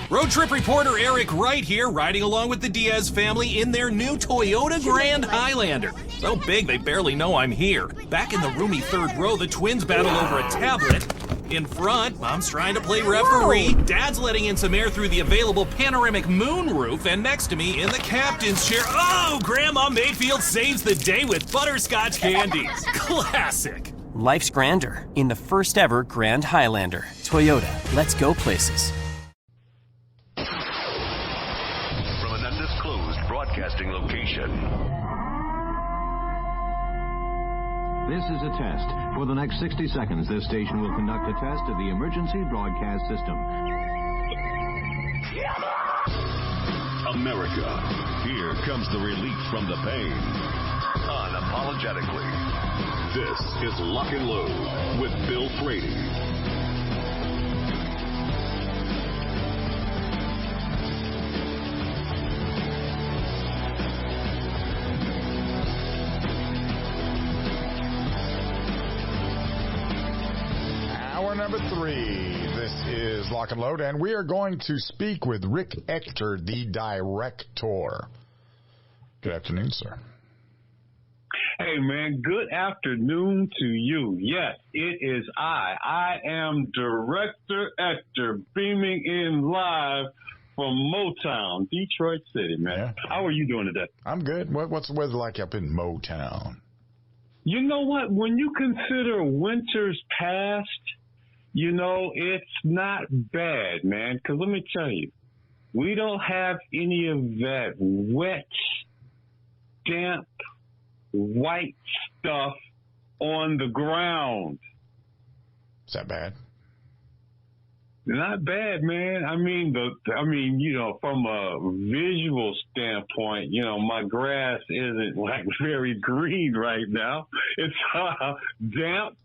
Road trip reporter Eric Wright here, riding along with the Diaz family in their new Toyota Grand Highlander. So big they barely know I'm here. Back in the roomy third row, the twins battle over a tablet. In front, Mom's trying to play referee. Dad's letting in some air through the available panoramic moonroof. And next to me, in the captain's chair, oh, Grandma Mayfield saves the day with butterscotch candies. Classic. Life's grander in the first ever Grand Highlander. Toyota, let's go places. From an undisclosed broadcasting location. This is a test. For the next 60 seconds, this station will conduct a test of the emergency broadcast system. America, here comes the relief from the pain. Unapologetically. This is Lock and Load with Bill Frady. Number 3. This is Lock and Load, and we are going to speak with Rick Ector, the director. Good afternoon, sir. Hey, man, good afternoon to you. Yes, it is I am Director Ector, beaming in live from Motown, Detroit City, man. Yeah. How are you doing today? I'm good. What's the weather like up in Motown? You know what? When you consider winter's past, you know, it's not bad, man, because let me tell you, we don't have any of that wet, damp, white stuff on the ground. Is that bad? Not bad, man. I mean, you know, from a visual standpoint, you know, my grass isn't like very green right now. It's damp.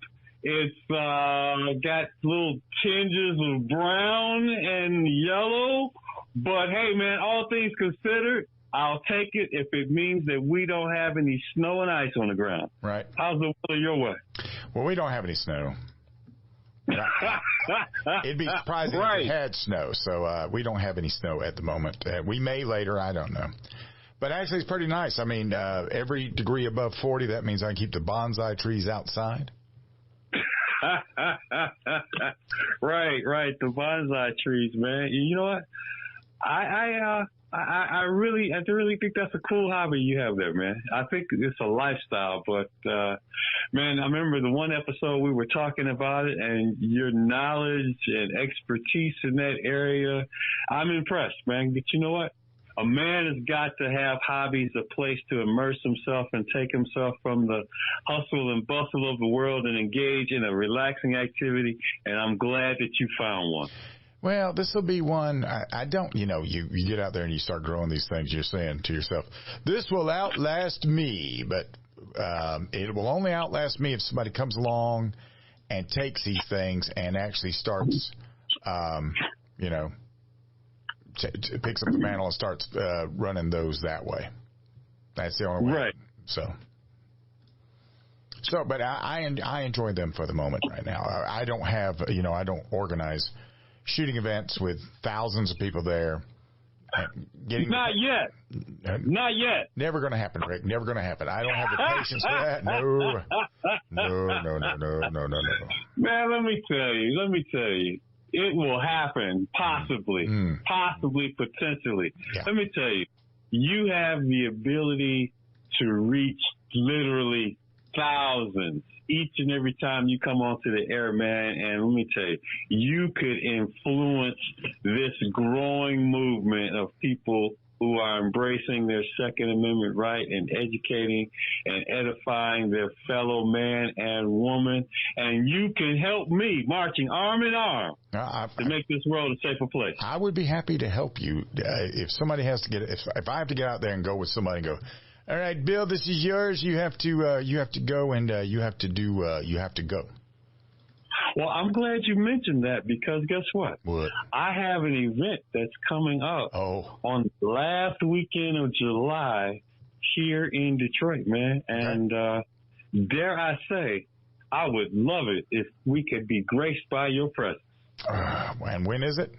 It's got little tinges of brown and yellow. But hey, man, all things considered, I'll take it if it means that we don't have any snow and ice on the ground. Right. How's the weather your way? Well, we don't have any snow. It'd be surprising if we had snow, so we don't have any snow at the moment. We may later, I don't know. But actually, it's pretty nice. I mean, every degree above 40, that means I can keep the bonsai trees outside. Right. The bonsai trees, man. You know what? I really think that's a cool hobby you have there, man. I think it's a lifestyle, but, man, I remember the one episode we were talking about it and your knowledge and expertise in that area. I'm impressed, man. But you know what? A man has got to have hobbies, a place to immerse himself and take himself from the hustle and bustle of the world and engage in a relaxing activity. And I'm glad that you found one. Well, this will be one. I don't, you know, you get out there and you start growing these things. You're saying to yourself, this will outlast me. But it will only outlast me if somebody comes along and takes these things and actually starts, you know, picks up the mantle and starts running those that way. That's the only way. Right. So, but I enjoy them for the moment right now. I don't have, you know, I don't organize shooting events with thousands of people there. Not yet. Never going to happen, Rick. Never going to happen. I don't have the patience for that. No. Man, let me tell you. It will happen, possibly, potentially. Yeah. Let me tell you, you have the ability to reach literally thousands each and every time you come onto the air, man. And let me tell you, you could influence this growing movement of people who are embracing their Second Amendment right and educating and edifying their fellow man and woman. And you can help me marching arm in arm to make this world a safer place. I would be happy to help you. If somebody has to get, if I have to get out there and go with somebody and go, all right, Bill, this is yours. You have to go and you have to go. Well, I'm glad you mentioned that because guess what? What? I have an event that's coming up on the last weekend of July here in Detroit, man. And dare I say, I would love it if we could be graced by your presence. And when is it?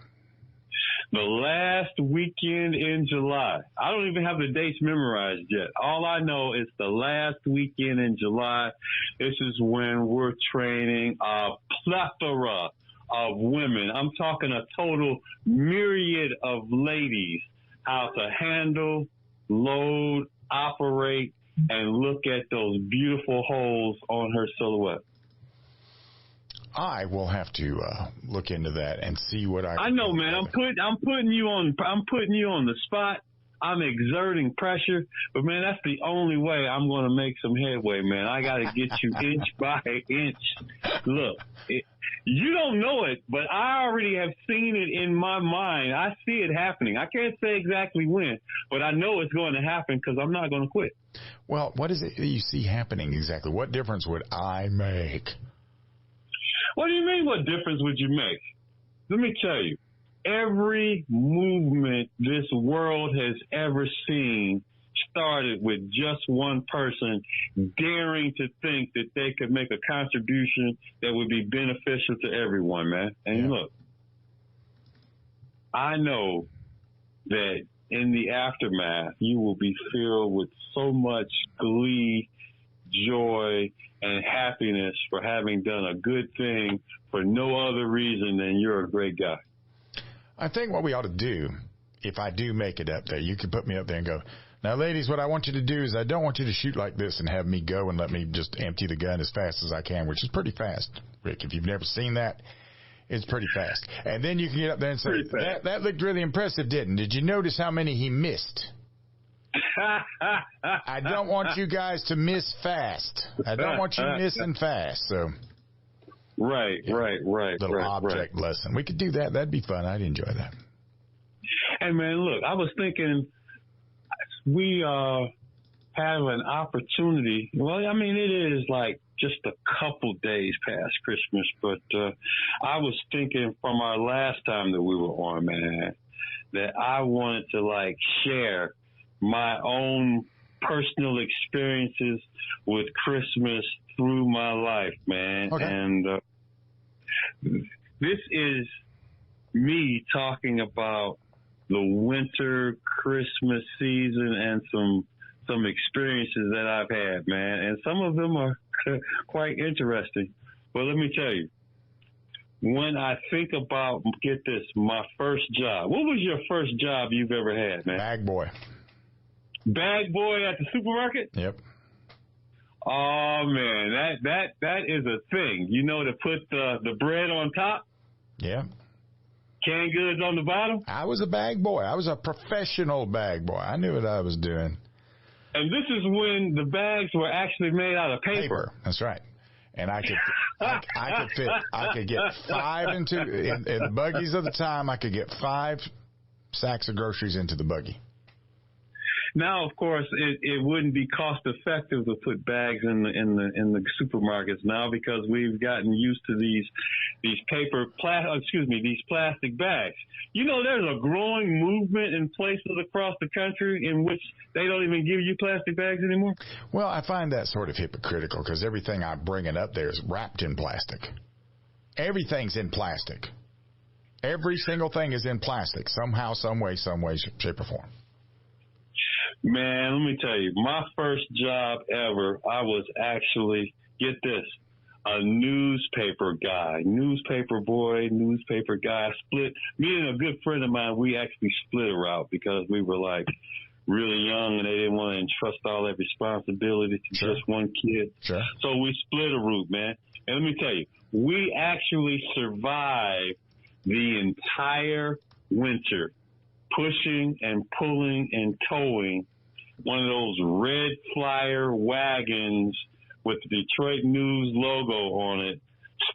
The last weekend in July. I don't even have the dates memorized yet. All I know is the last weekend in July. This is when we're training a plethora of women. I'm talking a total myriad of ladies how to handle, load, operate, and look at those beautiful holes on her silhouette. I will have to look into that and see what I know, man. I'm putting you on the spot. I'm exerting pressure, but man, that's the only way I'm going to make some headway, man. I got to get you inch by inch. Look, you don't know it, but I already have seen it in my mind. I see it happening. I can't say exactly when, but I know it's going to happen because I'm not going to quit. Well, what is it that you see happening exactly? What difference would I make? What do you mean, what difference would you make? Let me tell you, every movement this world has ever seen started with just one person daring to think that they could make a contribution that would be beneficial to everyone, man. And look, I know that in the aftermath, you will be filled with so much glee, joy, and happiness for having done a good thing for no other reason than you're a great guy. I think what we ought to do, if I do make it up there, you can put me up there and go, now, ladies, what I want you to do is I don't want you to shoot like this and have me go and let me just empty the gun as fast as I can, which is pretty fast, Rick. If you've never seen that, it's pretty fast. And then you can get up there and say, that looked really impressive, did you notice how many he missed? I don't want you guys to miss fast. I don't want you missing fast. So, right. Little object lesson. We could do that. That'd be fun. I'd enjoy that. Hey, man, look, I was thinking we have an opportunity. Well, I mean, it is like just a couple days past Christmas, but I was thinking from our last time that we were on, man, that I wanted to share my own personal experiences with Christmas through my life, man. Okay. And this is me talking about the winter Christmas season and some experiences that I've had, man. And some of them are quite interesting. But let me tell you, when I think about, get this, my first job. What was your first job you've ever had, man? Bag boy. Bag boy at the supermarket? Yep. Oh man, that is a thing. You know, to put the bread on top? Yeah. Canned goods on the bottom? I was a bag boy. I was a professional bag boy. I knew what I was doing. And this is when the bags were actually made out of paper. That's right. And I could get five in the buggies of the time. I could get 5 sacks of groceries into the buggy. Now, of course, it wouldn't be cost effective to put bags in the supermarkets now because we've gotten used to these plastic bags. You know, there's a growing movement in places across the country in which they don't even give you plastic bags anymore. Well, I find that sort of hypocritical because everything I'm bringing up there is wrapped in plastic. Everything's in plastic. Every single thing is in plastic somehow, some way, shape, or form. Man, let me tell you, my first job ever, I was actually, get this, a newspaper guy, newspaper boy, newspaper guy. Me and a good friend of mine, we actually split a route because we were really young and they didn't want to entrust all that responsibility to just one kid. Sure. So we split a route, man. And let me tell you, we actually survived the entire winter pushing and pulling and towing one of those red flyer wagons with the Detroit News logo on it,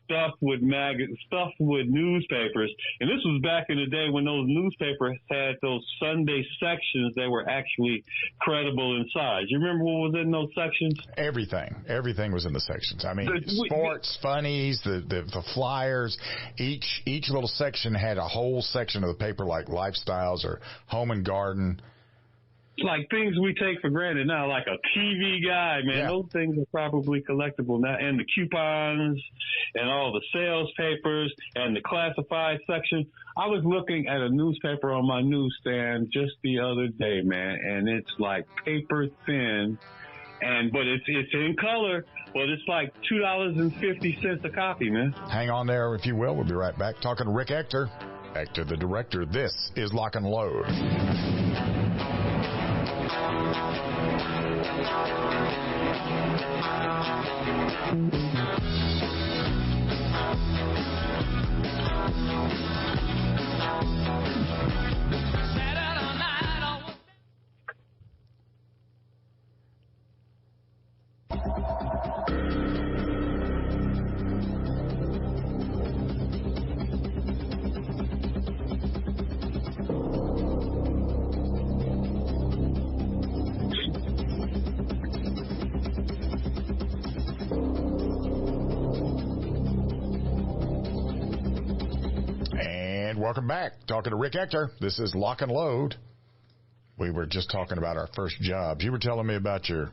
stuffed with newspapers. And this was back in the day when those newspapers had those Sunday sections that were actually credible in size. You remember what was in those sections? Everything was in the sections. I mean, sports, funnies, the flyers. Each little section had a whole section of the paper like lifestyles or home and garden. like things we take for granted now, like a TV guide, man. Yeah. Those things are probably collectible now. And the coupons and all the sales papers and the classified section. I was looking at a newspaper on my newsstand just the other day, man, and it's like paper thin, but it's in color, but it's like $2.50 a copy, man. Hang on there, if you will. We'll be right back talking to Rick Ector. Ector, the director. This is Lock and Load. Welcome back. Talking to Rick Ector. This is Lock and Load. We were just talking about our first jobs. You were telling me about your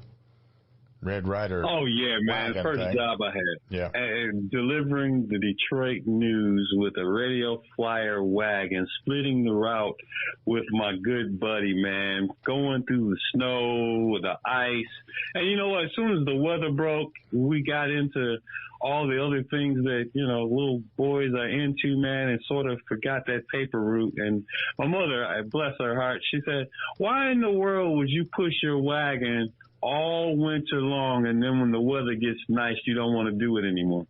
Red Ryder. Oh, yeah, man. The first job I had. Yeah. And delivering the Detroit news with a radio flyer wagon, splitting the route with my good buddy, man, going through the snow, the ice. And you know what? As soon as the weather broke, we got into all the other things that, you know, little boys are into, man, and sort of forgot that paper route. And my mother, bless her heart, she said, why in the world would you push your wagon all winter long, and then when the weather gets nice, you don't want to do it anymore?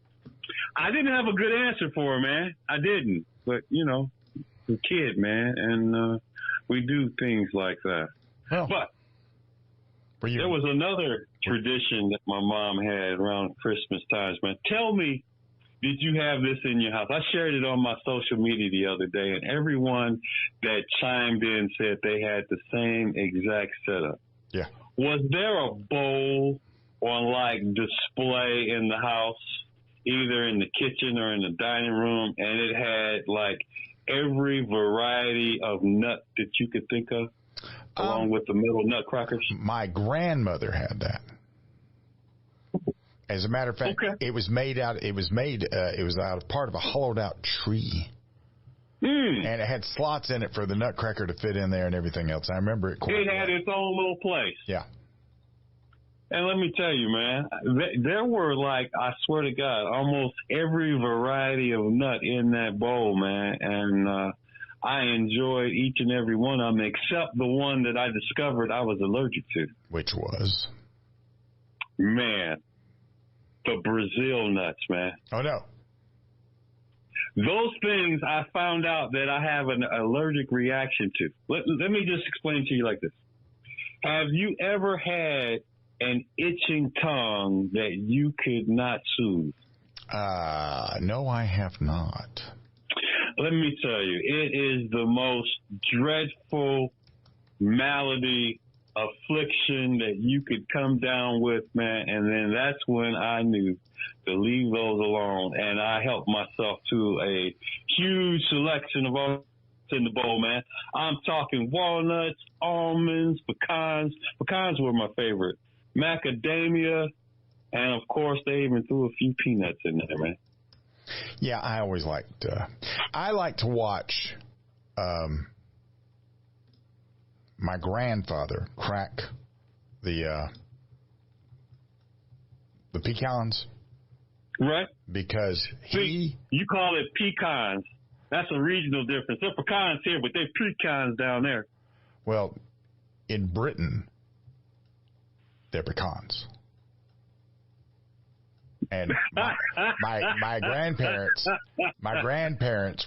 I didn't have a good answer for her, man. I didn't. But, you know, the kid, man, and we do things like that. Oh. But there was another tradition that my mom had around Christmas times, man. Tell me, did you have this in your house? I shared it on my social media the other day, and everyone that chimed in said they had the same exact setup. Yeah. Was there a bowl on, like, display in the house, either in the kitchen or in the dining room, and it had, like, every variety of nut that you could think of, along with the middle nutcrackers? My grandmother had that. As a matter of fact, it was out of part of a hollowed out tree. And it had slots in it for the nutcracker to fit in there and everything else. I remember it quite well. It had its own little place. Yeah. And let me tell you, man, there were, like, I swear to God, almost every variety of nut in that bowl, man. And I enjoyed each and every one of them, except the one that I discovered I was allergic to. Which was? Man, the Brazil nuts, man. Oh, no. Those things I found out that I have an allergic reaction to. Let me just explain to you like this. Have you ever had an itching tongue that you could not soothe? No, I have not. Let me tell you, it is the most dreadful malady, affliction that you could come down with, man. And then that's when I knew to leave those alone. And I helped myself to a huge selection of all in the bowl, man. I'm talking walnuts, almonds, pecans. Pecans were my favorite. Macadamia. And of course, they even threw a few peanuts in there, man. Yeah, I always liked, I like to watch, my grandfather crack the pecans. Right. Because See, you call it pecans. That's a regional difference. They're pecans here, but they're pecans down there. Well, in Britain, they're pecans. And my grandparents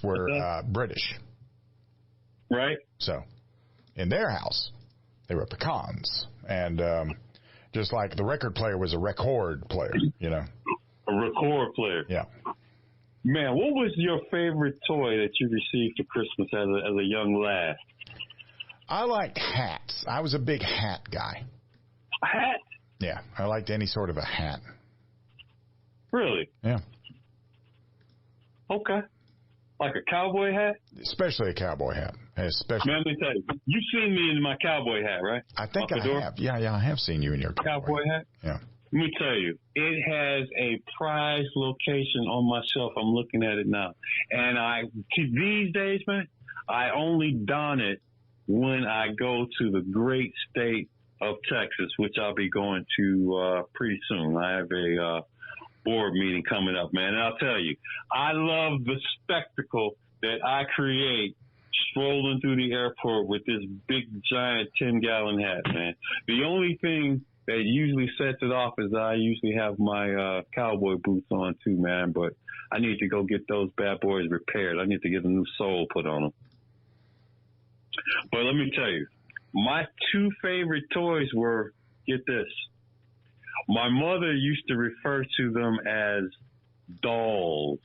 were British. Right. So in their house, they were pecans. And just like the record player was a record player, you know. A record player. Yeah. Man, what was your favorite toy that you received for Christmas as a young lad? I liked hats. I was a big hat guy. A hat? Yeah, I liked any sort of a hat. Really? Yeah. Okay. Like a cowboy hat? Especially a cowboy hat. Especially. Man, let me tell you. You've seen me in my cowboy hat, right? I think I have. Yeah, I have seen you in your cowboy hat. Yeah. Let me tell you, it has a prized location on my shelf. I'm looking at it now. And these days, man, I only don it when I go to the great state of Texas, which I'll be going to pretty soon. I have a board meeting coming up, man. And I'll tell you, I love the spectacle that I create strolling through the airport with this big, giant 10-gallon hat, man. The only thing that usually sets it off is I usually have my cowboy boots on too, man. But I need to go get those bad boys repaired. I need to get a new sole put on them. But let me tell you, my two favorite toys were, get this, my mother used to refer to them as dolls.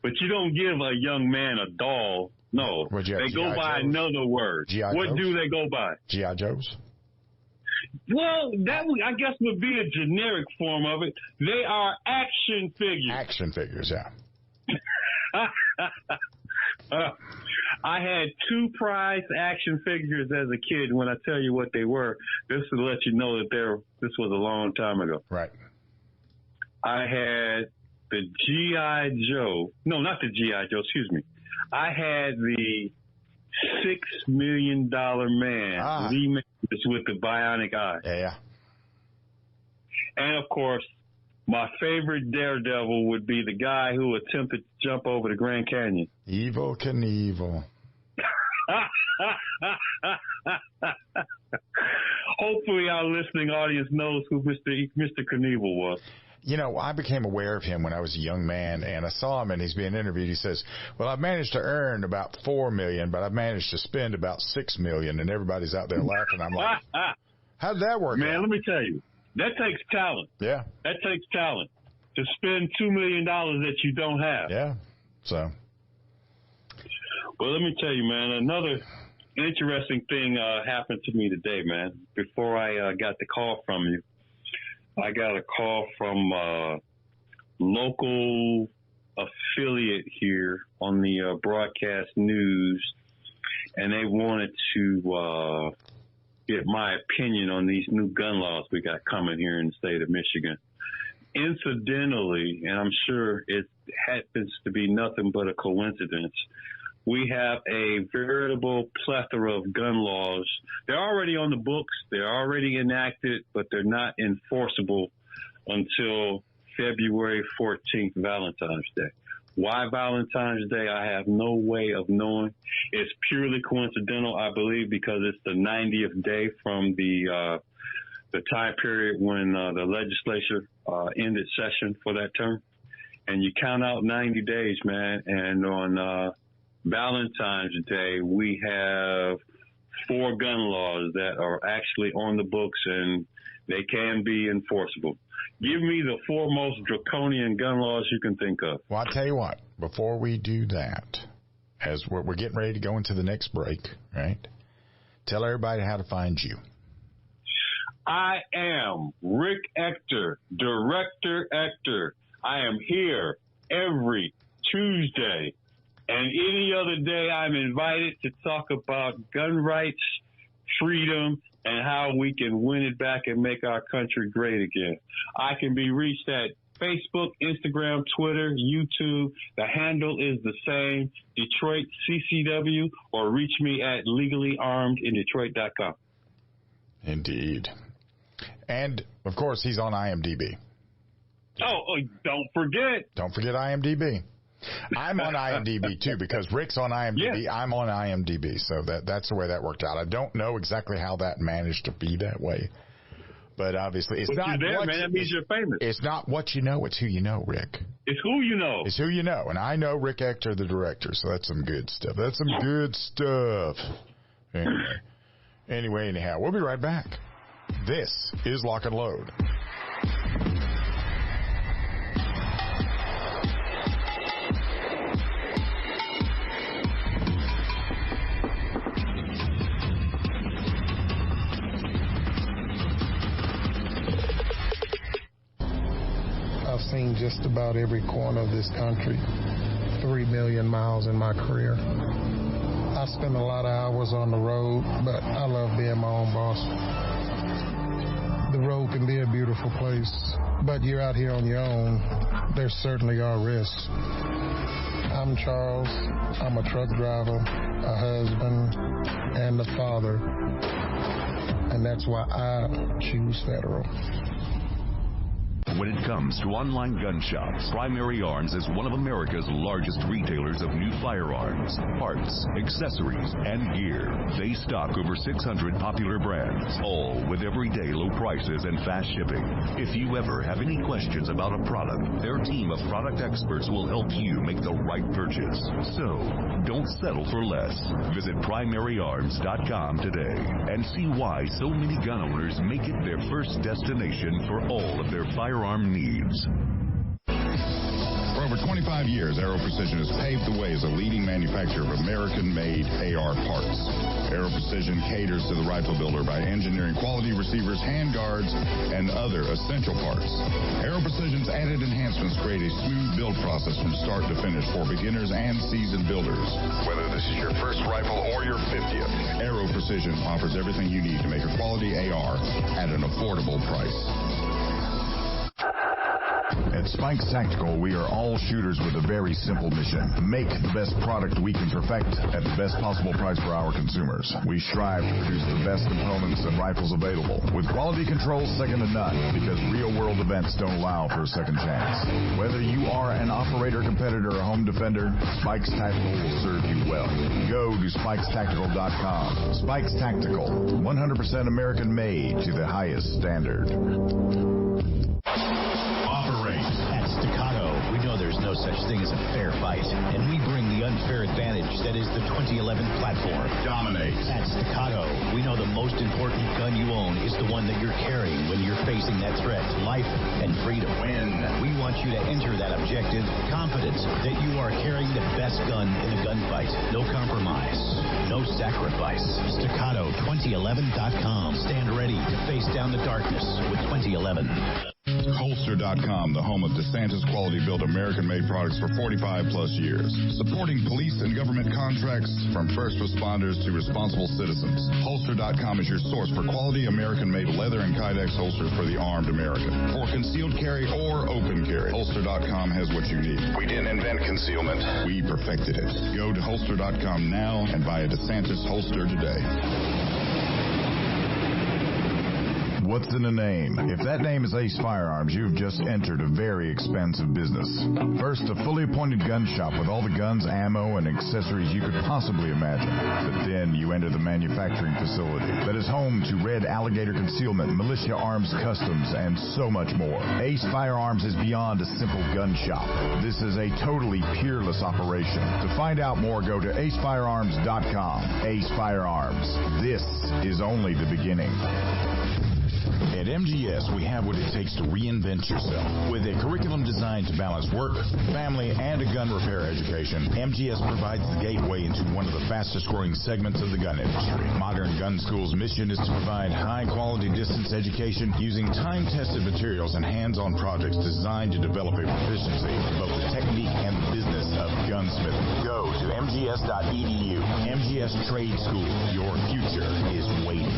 But you don't give a young man a doll. No, they go by another word. What do they go by? G.I. Joes? Well, that I guess would be a generic form of it. They are action figures. Action figures, yeah. I had two prized action figures as a kid. When I tell you what they were, this will let you know that this was a long time ago. Right. I had the G.I. Joe. No, not the G.I. Joe. Excuse me. I had the $6 Million Man, Lee Majors with the bionic eye. Yeah. And, of course, my favorite daredevil would be the guy who attempted to jump over the Grand Canyon. Evel Knievel. Hopefully our listening audience knows who Mr. Knievel was. You know, I became aware of him when I was a young man, and I saw him, and he's being interviewed. He says, well, I've managed to earn about $4 million, but I've managed to spend about $6 million, and everybody's out there laughing. I'm like, how did that work out? Man, let me tell you, that takes talent. Yeah. That takes talent to spend $2 million that you don't have. Yeah, so. Well, let me tell you, man, another interesting thing happened to me today, man. Before I got the call from you, I got a call from a local affiliate here on the broadcast news, and they wanted to get my opinion on these new gun laws we got coming here in the state of Michigan. Incidentally, and I'm sure it happens to be nothing but a coincidence, we have a veritable plethora of gun laws. They're already on the books. They're already enacted, but they're not enforceable until February 14th, Valentine's Day. Why Valentine's Day? I have no way of knowing. It's purely coincidental, I believe, because it's the 90th day from the time period when the legislature ended session for that term. And you count out 90 days, man, and on Valentine's Day, we have 4 gun laws that are actually on the books, and they can be enforceable. Give me the 4 most draconian gun laws you can think of. Well, I'll tell you what, before we do that, as we're getting ready to go into the next break, right, tell everybody how to find you. I am Rick Ector, Director Ector. I am here every Tuesday. And any other day, I'm invited to talk about gun rights, freedom, and how we can win it back and make our country great again. I can be reached at Facebook, Instagram, Twitter, YouTube. The handle is the same, Detroit CCW, or reach me at legallyarmedindetroit.com. Indeed. And, of course, he's on IMDb. Oh, don't forget. Don't forget IMDb. I'm on IMDb too, because Rick's on IMDb. Yeah. I'm on IMDb, so that's the way that worked out. I don't know exactly how that managed to be that way, but obviously it's not. You're there, man. That means you're famous. It's not what you know; it's who you know, Rick. It's who you know. It's who you know, and I know Rick Ector, the director. So that's some good stuff. That's some good stuff. Anyway, anyhow, we'll be right back. This is Lock and Load. I've seen just about every corner of this country. 3 million miles in my career. I spend a lot of hours on the road, but I love being my own boss. The road can be a beautiful place, but you're out here on your own. There certainly are risks. I'm Charles. I'm a truck driver, a husband, and a father. And that's why I choose Federal. When it comes to online gun shops, Primary Arms is one of America's largest retailers of new firearms, parts, accessories, and gear. They stock over 600 popular brands, all with everyday low prices and fast shipping. If you ever have any questions about a product, their team of product experts will help you make the right purchase. So, don't settle for less. Visit primaryarms.com today and see why so many gun owners make it their first destination for all of their firearm needs. For over 25 years, Aero Precision has paved the way as a leading manufacturer of American-made AR parts. Aero Precision caters to the rifle builder by engineering quality receivers, handguards, and other essential parts. Aero Precision's added enhancements create a smooth build process from start to finish for beginners and seasoned builders. Whether this is your first rifle or your 50th, Aero Precision offers everything you need to make a quality AR at an affordable price. At Spikes Tactical, we are all shooters with a very simple mission. Make the best product we can perfect at the best possible price for our consumers. We strive to produce the best components and rifles available, with quality control second to none, because real-world events don't allow for a second chance. Whether you are an operator, competitor, or home defender, Spikes Tactical will serve you well. Go to spikestactical.com. Spikes Tactical, 100% American-made to the highest standard. At Staccato, we know there's no such thing as a fair fight, and we bring the unfair advantage that is the 2011 platform. Dominate. At Staccato, we know the most important gun you own is the one that you're carrying when you're facing that threat, life and freedom. Win. We want you to enter that objective confident that you are carrying the best gun in the gunfight. No compromise, no sacrifice. Staccato2011.com. Stand ready to face down the darkness with 2011. Holster.com, the home of DeSantis quality-built American-made products for 45-plus years. Supporting police and government contracts from first responders to responsible citizens. Holster.com is your source for quality American-made leather and Kydex holsters for the armed American. For concealed carry or open carry, Holster.com has what you need. We didn't invent concealment. We perfected it. Go to Holster.com now and buy a DeSantis holster today. What's in a name? If that name is Ace Firearms, you've just entered a very expensive business. First, a fully appointed gun shop with all the guns, ammo, and accessories you could possibly imagine. But then you enter the manufacturing facility that is home to Red Alligator Concealment, Militia Arms Customs, and so much more. Ace Firearms is beyond a simple gun shop. This is a totally peerless operation. To find out more, go to acefirearms.com. Ace Firearms. This is only the beginning. At MGS, we have what it takes to reinvent yourself. With a curriculum designed to balance work, family, and a gun repair education, MGS provides the gateway into one of the fastest-growing segments of the gun industry. Modern Gun School's mission is to provide high-quality distance education using time-tested materials and hands-on projects designed to develop a proficiency in both the technique and the business of gunsmithing. Go to mgs.edu. MGS Trade School. Your future is waiting.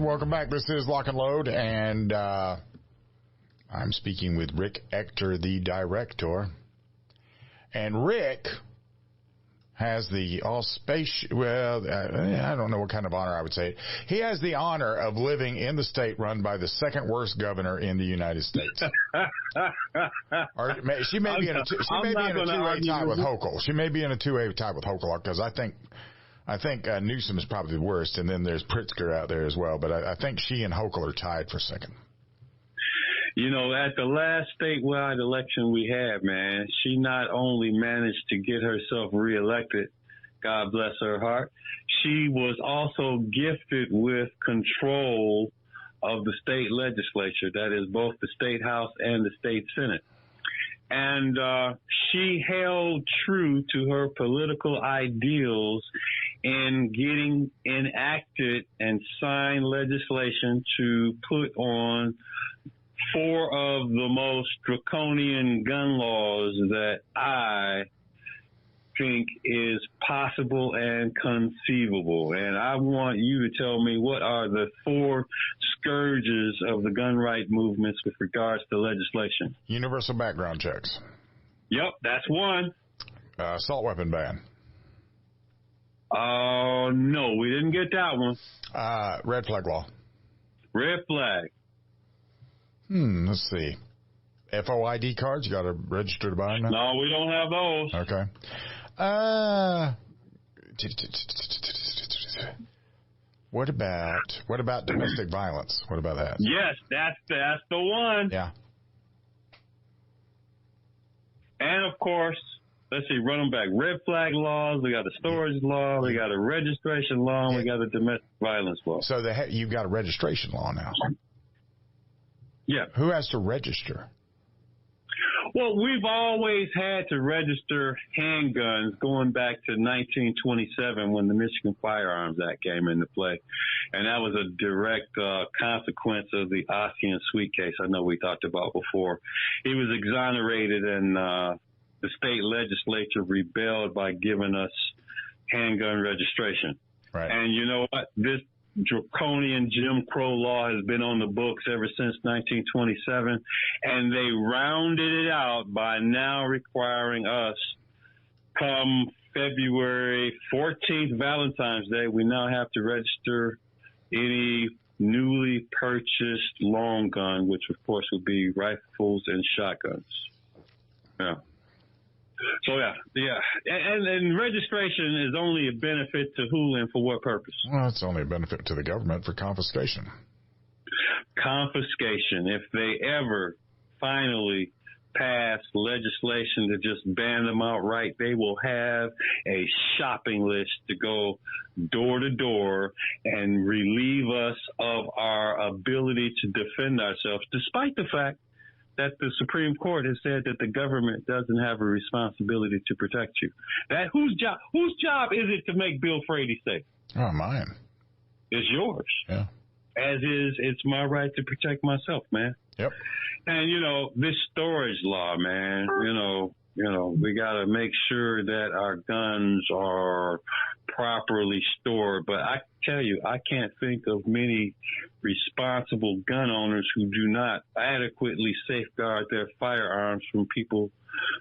Welcome back. This is Lock and Load, and I'm speaking with Rick Ector, the director. And Rick has the I don't know what kind of honor I would say. He has the honor of living in the state run by the second worst governor in the United States. She may be in a two-way tie with Hochul. She may be in a two-way tie with Hochul, because I think Newsom is probably the worst, and then there's Pritzker out there as well. But I think she and Hochul are tied for second. You know, at the last statewide election we had, man, she not only managed to get herself reelected, God bless her heart, she was also gifted with control of the state legislature, that is both the state house and the state senate. And she held true to her political ideals in getting enacted and signed legislation to put on 4 of the most draconian gun laws that I think is possible and conceivable. And I want you to tell me, what are the 4 scourges of the gun right movements with regards to legislation? Universal background checks. Yep, that's one. Assault weapon ban. No, we didn't get that one. Red flag law. Red flag. Let's see. FOID cards, you got to register to buy them now? No, we don't have those. Okay. What about domestic violence? What about that? Yes, that's the one. Yeah. And of course, let's see, run them back. Red flag laws. We got a storage law. We got a registration law. And we got a domestic violence law. So you've got a registration law now. Yeah. Who has to register? Well, we've always had to register handguns going back to 1927 when the Michigan Firearms Act came into play. And that was a direct consequence of the Ossian Sweet case I know we talked about before. He was exonerated, and the state legislature rebelled by giving us handgun registration. Right. And you know what? This draconian Jim Crow law has been on the books ever since 1927, and they rounded it out by now requiring us, come February 14th, Valentine's Day, we now have to register any newly purchased long gun, which of course would be rifles and shotguns. Yeah. So, yeah. And registration is only a benefit to who and for what purpose? Well, it's only a benefit to the government for confiscation. Confiscation. If they ever finally pass legislation to just ban them outright, they will have a shopping list to go door to door and relieve us of our ability to defend ourselves, despite the fact that the Supreme Court has said that the government doesn't have a responsibility to protect you. That whose job is it to make Bill Frady safe? Oh, mine. It's yours. Yeah. As is, it's my right to protect myself, man. Yep. And this storage law, man, we got to make sure that our guns are properly stored. But I tell you, I can't think of many responsible gun owners who do not adequately safeguard their firearms from people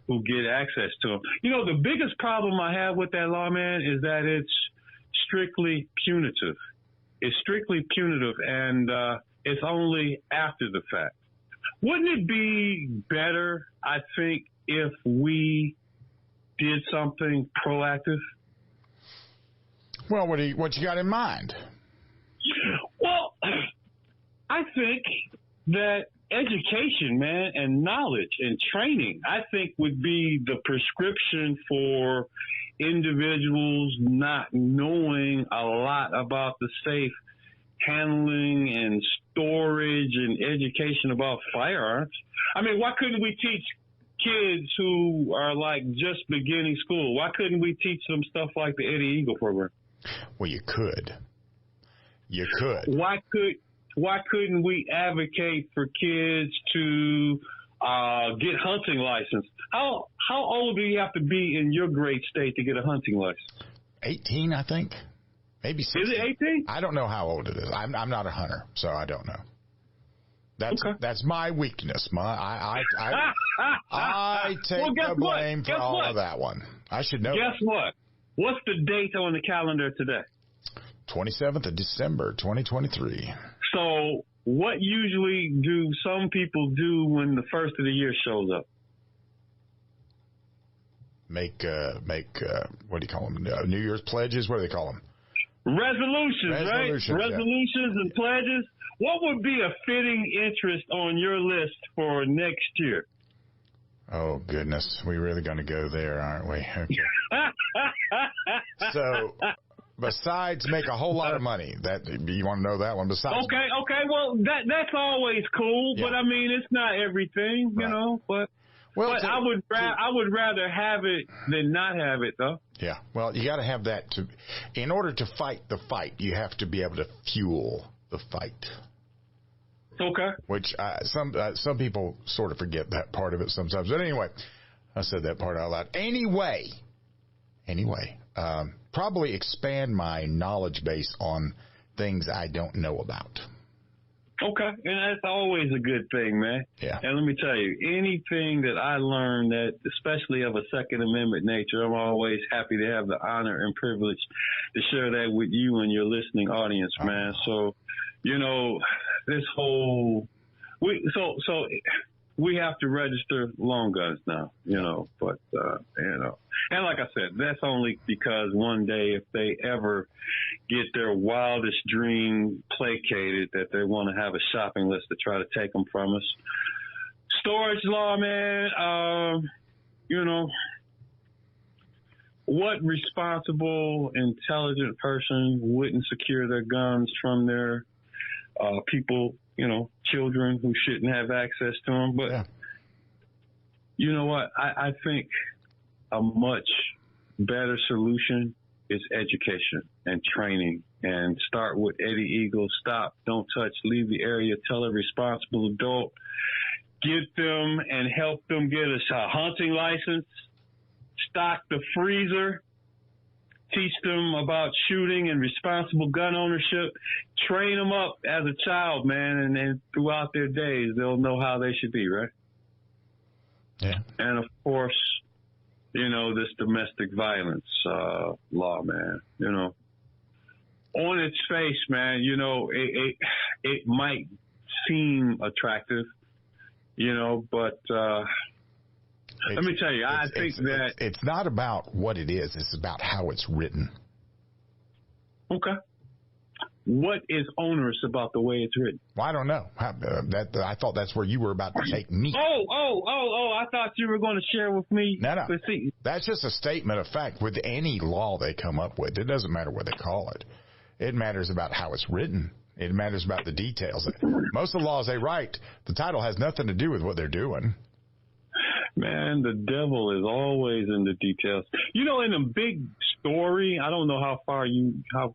who get access to them. The biggest problem I have with that law, man, is that it's strictly punitive. It's strictly punitive, and it's only after the fact. Wouldn't it be better, I think, if we did something proactive? Well, what you got in mind? Well, I think that education, man, and knowledge and training, I think, would be the prescription for individuals not knowing a lot about the safe handling and storage and education about firearms. I mean, why couldn't we teach kids who are just beginning school? Why couldn't we teach them stuff like the Eddie Eagle program? Well, you could. Why couldn't we advocate for kids to get hunting license? How old do you have to be in your great state to get a hunting license? 18, I think. Maybe 16. Is it 18? I don't know how old it is. I'm not a hunter, so I don't know. That's my weakness. I take the blame for all of that one. I should know. Guess what? What's the date on the calendar today? 27th of December, 2023. So what usually do some people do when the first of the year shows up? Make what do you call them? New Year's pledges? What do they call them? Resolutions, right? Resolutions and pledges. What would be a fitting interest on your list for next year? Oh, goodness. We're really going to go there, aren't we? Okay. So Besides, make a whole lot of money. That you want to know that one? Besides, okay. Well, that's always cool, but I mean, it's not everything, you know. But I would rather have it than not have it, though. Yeah. Well, you got to have that in order to fight the fight. You have to be able to fuel the fight. Okay. Which some people sort of forget that part of it sometimes. But anyway, I said that part out loud. Anyway, probably expand my knowledge base on things I don't know about. Okay, and that's always a good thing, man. Yeah. And let me tell you, anything that I learned that, especially of a Second Amendment nature, I'm always happy to have the honor and privilege to share that with you and your listening audience, man. So, you know, this whole we have to register long guns now, you know, but, you know, and like I said, that's only because one day if they ever get their wildest dream placated that they want to have a shopping list to try to take them from us. Storage law, man, you know, what responsible, intelligent person wouldn't secure their guns from their people, you know, children who shouldn't have access to them? But you know what? I think a much better solution is education and training, and start with Eddie Eagle. Stop, don't touch, leave the area, tell a responsible adult, get them and help them get a hunting license, stock the freezer, teach them about shooting and responsible gun ownership, train them up as a child, man, and then throughout their days, they'll know how they should be, right? Yeah. And of course, you know, this domestic violence law, man, you know, on its face, man, you know, it might seem attractive, you know, but let me tell you, I think that it's not about what it is. It's about how it's written. Okay. What is onerous about the way it's written? Well, I don't know. I thought that's where you were about to take me. I thought you were going to share with me. No. That's just a statement of fact. With any law they come up with, it doesn't matter what they call it. It matters about how it's written. It matters about the details. Most of the laws they write, the title has nothing to do with what they're doing. Man, the devil is always in the details. You know, in a big story, I don't know how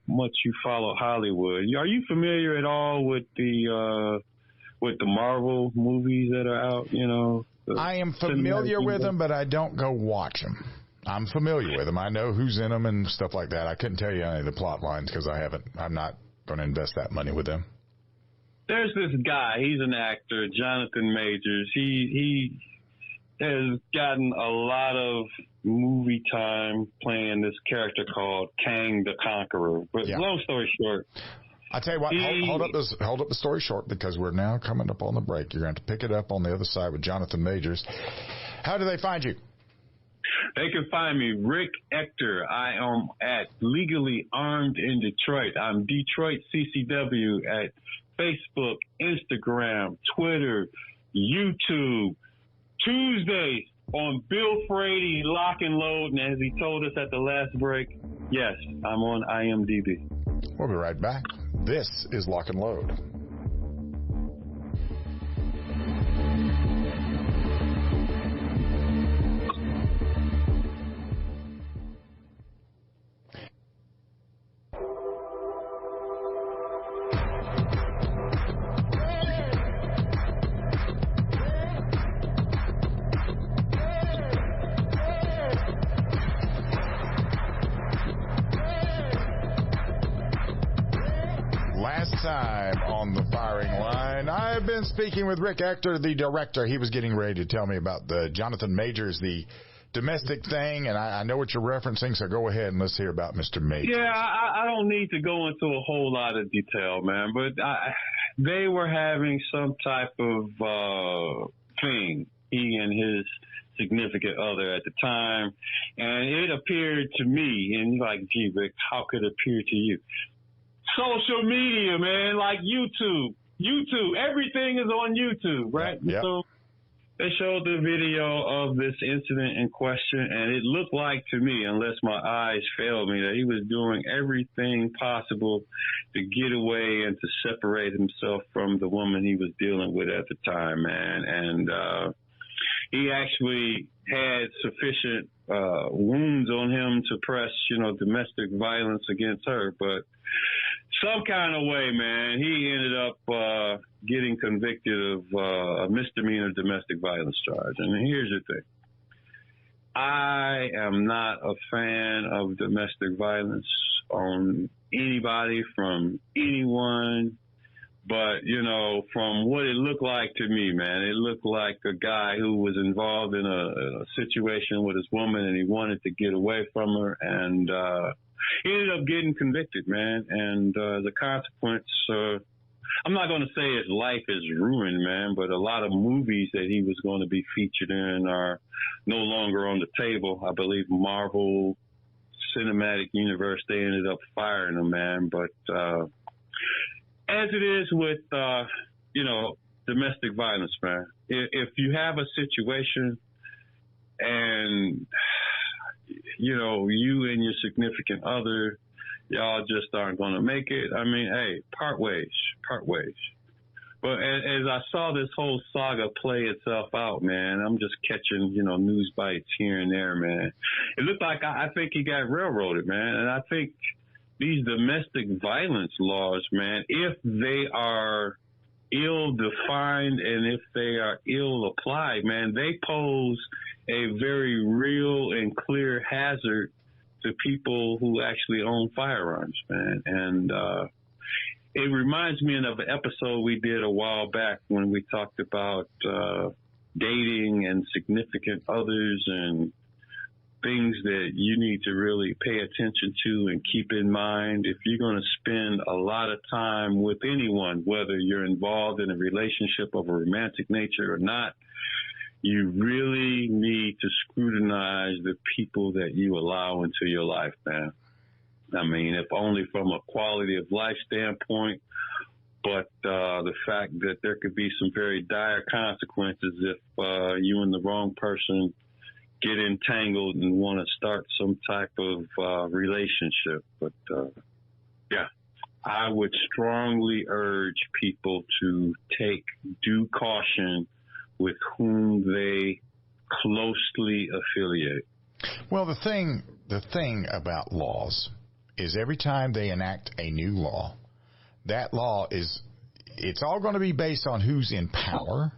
much you follow Hollywood. Are you familiar at all with the Marvel movies that are out? You know, I am familiar with them, but I don't go watch them. I'm familiar with them. I know who's in them and stuff like that. I couldn't tell you any of the plot lines because I'm not going to invest that money with them. There's this guy. He's an actor, Jonathan Majors. He has gotten a lot of movie time playing this character called Kang the Conqueror. But long story short, I tell you what, hold up the story short, because we're now coming up on the break. You're going to pick it up on the other side with Jonathan Majors. How do they find you? They can find me, Rick Ector. I am at Legally Armed in Detroit. I'm Detroit CCW at Facebook, Instagram, Twitter, YouTube. Tuesdays on Bill Frady, Lock and Load, and as he told us at the last break, yes, I'm on IMDb. We'll be right back. This is Lock and Load. Time on the firing line, I've been speaking with Rick Ector, the director. He was getting ready to tell me about the Jonathan Majors, the domestic thing, and I know what you're referencing, so go ahead and let's hear about Mr. Majors. Yeah, I don't need to go into a whole lot of detail, man, but they were having some type of thing, he and his significant other at the time, and it appeared to me, and like, gee, Rick, how could it appear to you? Social media, man, like YouTube, everything is on YouTube, right? Yep. So They showed the video of this incident in question, and it looked like to me, unless my eyes failed me, that he was doing everything possible to get away and to separate himself from the woman he was dealing with at the time, man. And he actually had sufficient wounds on him to press, domestic violence against her. But some kind of way, man, he ended up getting convicted of a misdemeanor domestic violence charge. And here's the thing. I am not a fan of domestic violence on anybody from anyone. But, from what it looked like to me, man, it looked like a guy who was involved in a situation with his woman and he wanted to get away from her. And he ended up getting convicted, man. And the consequence, I'm not going to say his life is ruined, man, but a lot of movies that he was going to be featured in are no longer on the table. I believe Marvel Cinematic Universe, they ended up firing him, man. But as it is with, domestic violence, man, if you have a situation and, you and your significant other, y'all just aren't going to make it, I mean, hey, part ways. But as I saw this whole saga play itself out, man, I'm just catching, news bites here and there, man. It looked like I think he got railroaded, man. And I think these domestic violence laws, man, if they are ill-defined and if they are ill-applied, man, they pose a very real and clear hazard to people who actually own firearms, man. And it reminds me of an episode we did a while back when we talked about dating and significant others and things that you need to really pay attention to and keep in mind. If you're going to spend a lot of time with anyone, whether you're involved in a relationship of a romantic nature or not, you really need to scrutinize the people that you allow into your life, man. I mean, if only from a quality of life standpoint, but the fact that there could be some very dire consequences if you and the wrong person get entangled and want to start some type of relationship. But, I would strongly urge people to take due caution with whom they closely affiliate. Well, the thing about laws is every time they enact a new law, that law it's all going to be based on who's in power.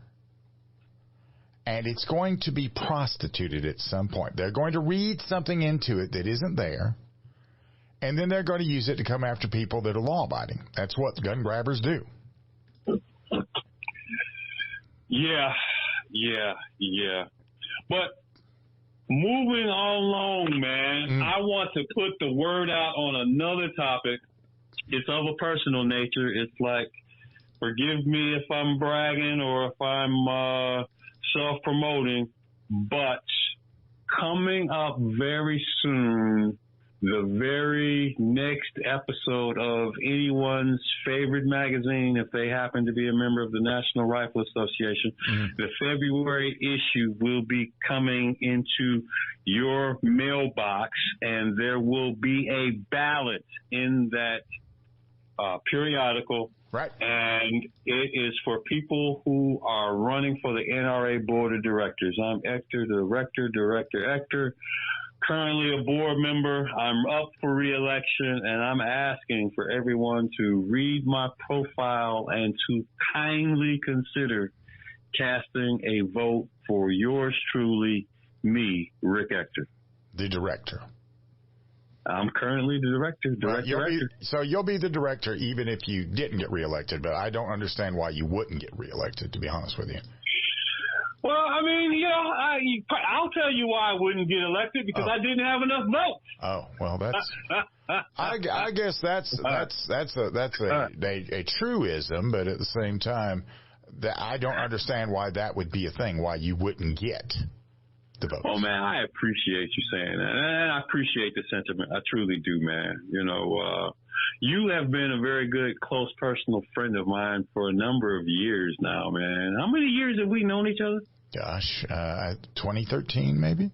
And it's going to be prostituted at some point. They're going to read something into it that isn't there, and then they're going to use it to come after people that are law-abiding. That's what gun grabbers do. Yeah. But moving along, man, I want to put the word out on another topic. It's of a personal nature. It's like, forgive me if I'm bragging or if I'm self-promoting, but coming up very soon, the very next episode of anyone's favorite magazine, if they happen to be a member of the National Rifle Association, the February issue will be coming into your mailbox, and there will be a ballot in that periodical. Right. And it is for people who are running for the NRA Board of Directors. I'm Ector, Director Ector, currently a board member. I'm up for re-election, and I'm asking for everyone to read my profile and to kindly consider casting a vote for yours truly, me, Rick Ector. The director. I'm currently the director. So you'll be the director even if you didn't get reelected, but I don't understand why you wouldn't get reelected, to be honest with you. Well, I mean, I'll tell you why I wouldn't get elected, because I didn't have enough votes. Oh, well, that's I guess that's a truism, but at the same time, that I don't understand why that would be a thing, why you wouldn't get the votes. Oh, man, I appreciate you saying that. And I appreciate the sentiment. I truly do, man. You have been a very good, close, personal friend of mine for a number of years now, man. How many years have we known each other? Gosh, 2013 maybe?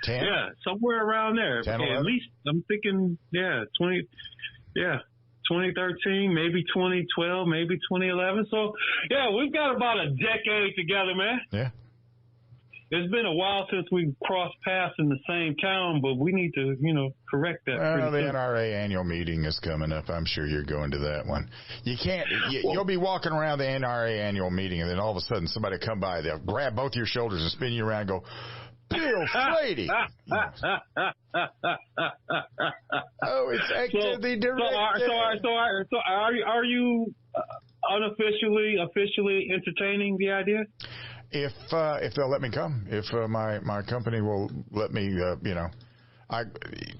10? Yeah, somewhere around there. 10, at least I'm thinking, 2013, maybe 2012, maybe 2011. So, yeah, we've got about a decade together, man. Yeah. It's been a while since we've crossed paths in the same town, but we need to, correct that. Well, the NRA annual meeting is coming up. I'm sure you're going to that one. You can't, you'll be walking around the NRA annual meeting, and then all of a sudden somebody will come by. They'll grab both your shoulders and spin you around and go, Bill Slady. Oh, it's Ector the director. So are you officially entertaining the idea? If they'll let me come, if my company will let me,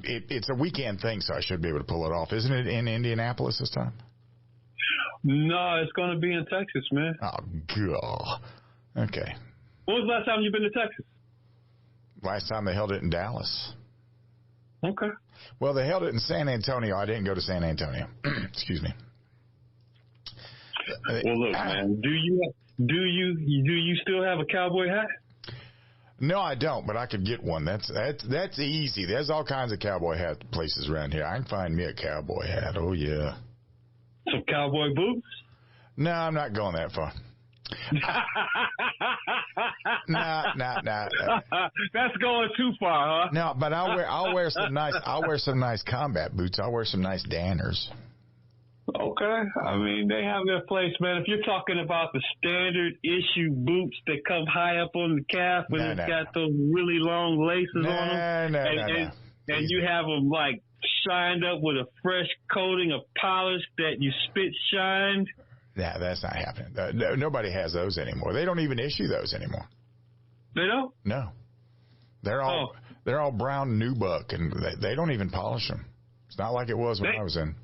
it's a weekend thing, so I should be able to pull it off. Isn't it in Indianapolis this time? No, it's going to be in Texas, man. Oh, God. Okay. When was the last time you've been to Texas? Last time they held it in Dallas. Okay. Well, they held it in San Antonio. I didn't go to San Antonio. Excuse me. Well, look, man. Do you still have a cowboy hat? No, I don't, but I could get one. That's easy. There's all kinds of cowboy hat places around here. I can find me a cowboy hat. Oh yeah. Some cowboy boots? No, I'm not going that far. Nah. That's going too far, huh? No, but I'll wear some nice combat boots. I'll wear some nice Danners. Okay. I mean, they have their place, man. If you're talking about the standard issue boots that come high up on the calf and got those really long laces on them, and you have them like shined up with a fresh coating of polish that you spit shined. Yeah, that's not happening. Nobody has those anymore. They don't even issue those anymore. They don't? No. They're all brown nubuck, and they don't even polish them. It's not like it was when I was in.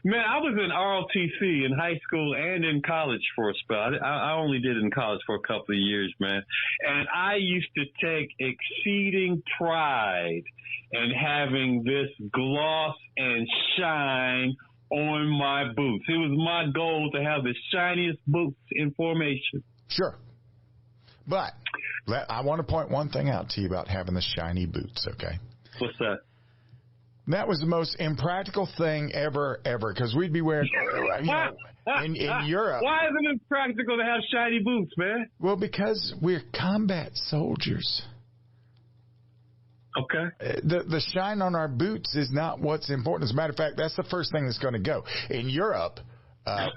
Man, I was in ROTC in high school and in college for a spell. I only did it in college for a couple of years, man. And I used to take exceeding pride in having this gloss and shine on my boots. It was my goal to have the shiniest boots in formation. Sure. But I want to point one thing out to you about having the shiny boots, okay? What's that? That was the most impractical thing ever, because we'd be wearing, in Europe. Why isn't it practical to have shiny boots, man? Well, because we're combat soldiers. Okay. The shine on our boots is not what's important. As a matter of fact, that's the first thing that's going to go. In Europe,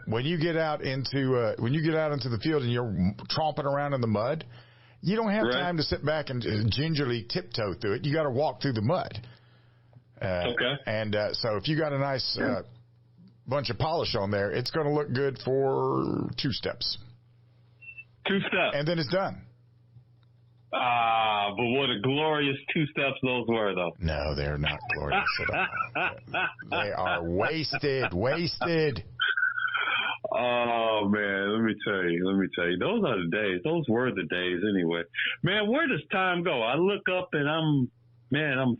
when you get out into the field and you're tromping around in the mud, you don't have time to sit back and gingerly tiptoe through it. You got to walk through the mud. Okay. And so if you got a nice bunch of polish on there, it's going to look good for 2 steps. 2 steps. And then it's done. But what a glorious 2 steps those were, though. No, they're not glorious at all. They are wasted. Oh, man, let me tell you. Those are the days. Those were the days anyway. Man, where does time go? I look up and I'm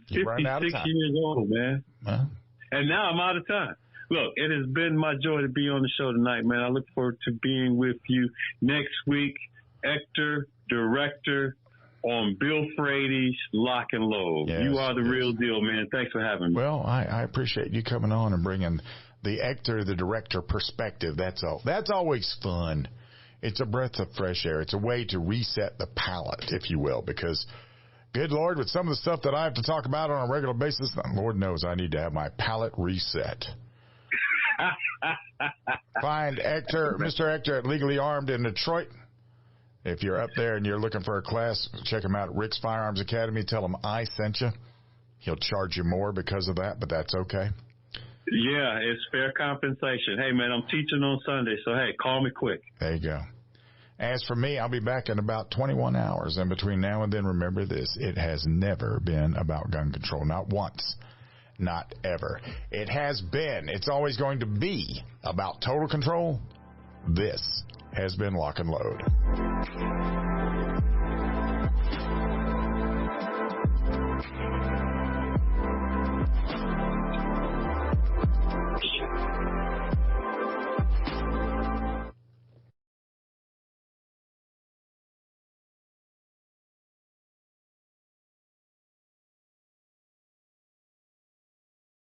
56 years old, man. Huh? And now I'm out of time. Look, it has been my joy to be on the show tonight, man. I look forward to being with you next week. Ector, director on Bill Frady's Lock and Load. Yes, you are the real deal, man. Thanks for having me. Well, I appreciate you coming on and bringing the Ector, the director perspective. That's all. That's always fun. It's a breath of fresh air. It's a way to reset the palate, if you will, because good Lord, with some of the stuff that I have to talk about on a regular basis, Lord knows I need to have my palate reset. Find Mr. Ector at Legally Armed in Detroit. If you're up there and you're looking for a class, check him out at Rick's Firearms Academy. Tell him I sent you. He'll charge you more because of that, but that's okay. Yeah, it's fair compensation. Hey, man, I'm teaching on Sunday, so, hey, call me quick. There you go. As for me, I'll be back in about 21 hours. And between now and then, remember this. It has never been about gun control. Not once. Not ever. It has been. It's always going to be about total control. This has been Lock and Load.